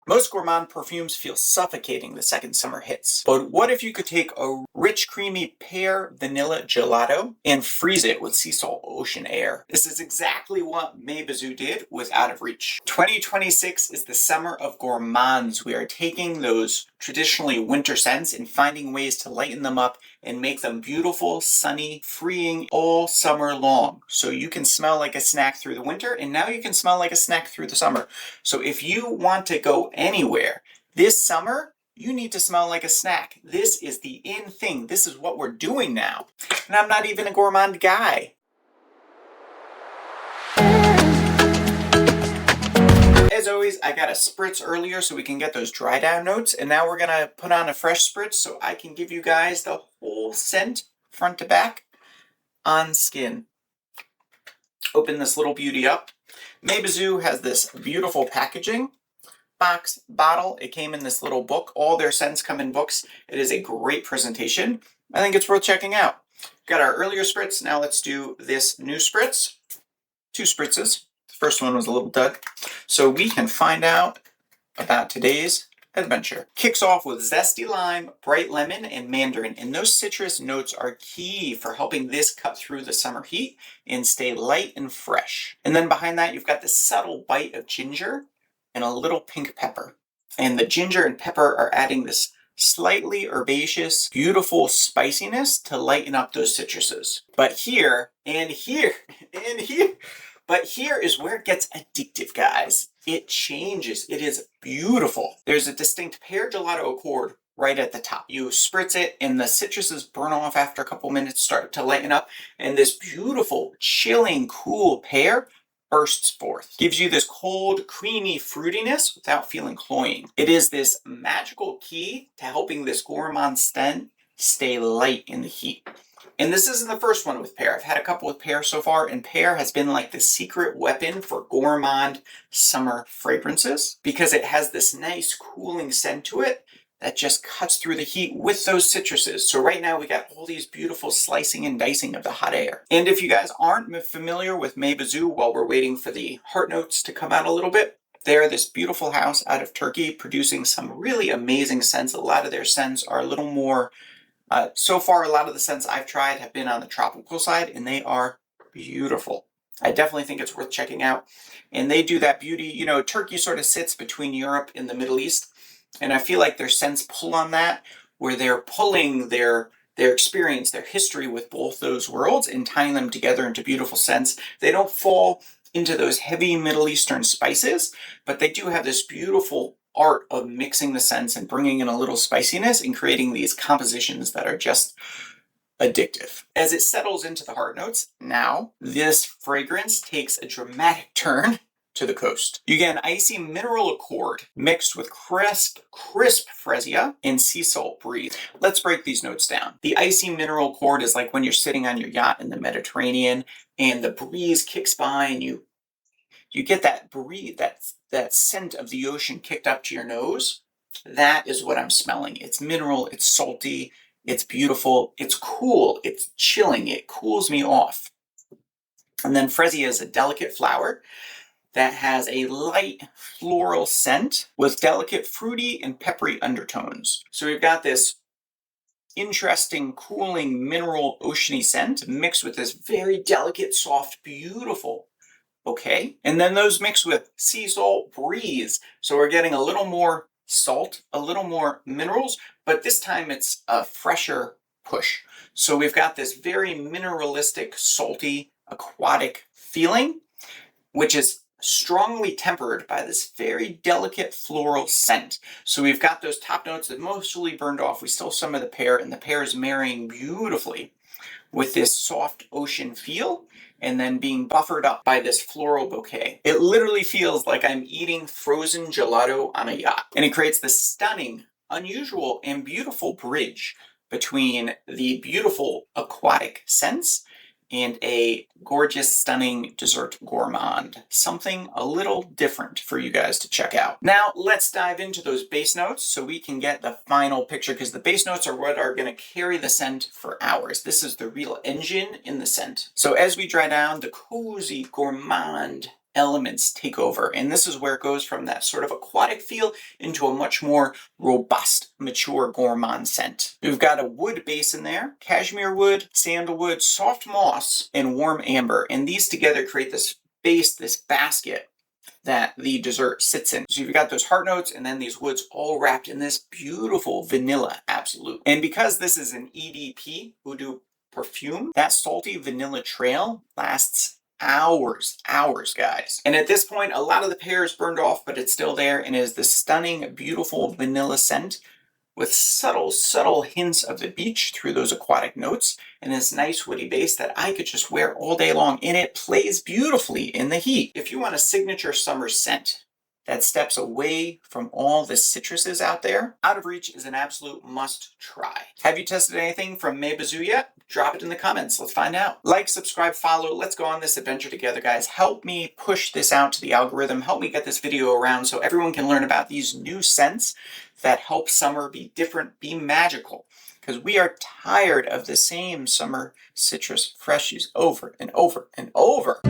Most gourmand perfumes feel suffocating the second summer hits. But what if you could take a rich, creamy pear vanilla gelato and freeze it with sea salt ocean air? This is exactly what Mes Bisous did with Out of Reach. 2026 is the summer of gourmands. We are taking those traditionally winter scents and finding ways to lighten them up and make them beautiful, sunny, freeing all summer long. So you can smell like a snack through the winter, and now you can smell like a snack through the summer. So if you want to go anywhere this summer, you need to smell like a snack. This is the in thing. This is what we're doing now. And I'm not even a gourmand guy. As always, I got a spritz earlier so we can get those dry down notes, and now we're gonna put on a fresh spritz so I can give you guys the whole scent, front to back, on skin. Open this little beauty up. Mes Bisous has this beautiful packaging, box, bottle. It came in this little book. All their scents come in books. It is a great presentation. I think it's worth checking out. Got our earlier spritz. Now let's do this new spritz. 2 spritzes. First one was a little dud. So we can find out about today's adventure. Kicks off with zesty lime, bright lemon, and mandarin. And those citrus notes are key for helping this cut through the summer heat and stay light and fresh. And then behind that, you've got this subtle bite of ginger and a little pink pepper. And the ginger and pepper are adding this slightly herbaceous, beautiful spiciness to lighten up those citruses. But here, and here, and here, but here is where it gets addictive, guys. It changes. It is beautiful. There's a distinct pear gelato accord right at the top. You spritz it and the citruses burn off after a couple minutes, start to lighten up, and this beautiful, chilling, cool pear bursts forth. Gives you this cold, creamy fruitiness without feeling cloying. It is this magical key to helping this gourmand scent stay light in the heat. And this isn't the first one with pear. I've had a couple with pear so far, and pear has been like the secret weapon for gourmand summer fragrances because it has this nice cooling scent to it that just cuts through the heat with those citruses. So right now we got all these beautiful slicing and dicing of the hot air. And if you guys aren't familiar with Mes Bisous, while we're waiting for the heart notes to come out a little bit, they're this beautiful house out of Turkey producing some really amazing scents. A lot of their scents are a little more so far, a lot of the scents I've tried have been on the tropical side, and they are beautiful. I definitely think it's worth checking out. And they do that beauty. You know, Turkey sort of sits between Europe and the Middle East, and I feel like their scents pull on that, where they're pulling their experience, their history with both those worlds and tying them together into beautiful scents. They don't fall into those heavy Middle Eastern spices, but they do have this beautiful art of mixing the scents and bringing in a little spiciness and creating these compositions that are just addictive. As it settles into the heart notes, now this fragrance takes a dramatic turn to the coast. You get an icy mineral accord mixed with crisp freesia and sea salt breeze. Let's break these notes down. The icy mineral accord is like when you're sitting on your yacht in the Mediterranean and the breeze kicks by and you get that breeze, that scent of the ocean kicked up to your nose. That is what I'm smelling. It's mineral, it's salty, it's beautiful, it's cool, it's chilling, it cools me off. And then freesia is a delicate flower that has a light floral scent with delicate fruity and peppery undertones. So we've got this interesting, cooling, mineral, oceany scent mixed with this very delicate, soft, beautiful okay, and then those mix with sea salt breeze. So we're getting a little more salt, a little more minerals, but this time it's a fresher push. So we've got this very mineralistic, salty, aquatic feeling, which is strongly tempered by this very delicate floral scent. So we've got those top notes that mostly burned off. We still have some of the pear, and the pear is marrying beautifully with this soft ocean feel and then being buffered up by this floral bouquet. It literally feels like I'm eating frozen gelato on a yacht. And it creates this stunning, unusual, and beautiful bridge between the beautiful aquatic scents and a gorgeous, stunning dessert gourmand. Something a little different for you guys to check out. Now, let's dive into those base notes so we can get the final picture, because the base notes are what are going to carry the scent for hours. This is the real engine in the scent. So as we dry down, the cozy gourmand elements take over. And this is where it goes from that sort of aquatic feel into a much more robust, mature gourmand scent. We've got a wood base in there, cashmere wood, sandalwood, soft moss, and warm amber. And these together create this base, this basket that the dessert sits in. So you've got those heart notes and then these woods all wrapped in this beautiful vanilla absolute. And because this is an EDP, Voodoo Perfume, that salty vanilla trail lasts hours, guys. And at this point, a lot of the pear is burned off, but it's still there and is the stunning, beautiful vanilla scent with subtle hints of the beach through those aquatic notes and this nice woody base that I could just wear all day long, and it plays beautifully in the heat. If you want a signature summer scent that steps away from all the citruses out there, Out of Reach is an absolute must try. Have you tested anything from Mes Bisous yet? Drop it in the comments. Let's find out. Like, subscribe, follow. Let's go on this adventure together, guys. Help me push this out to the algorithm. Help me get this video around so everyone can learn about these new scents that help summer be different, be magical. Because we are tired of the same summer citrus freshies over and over and over.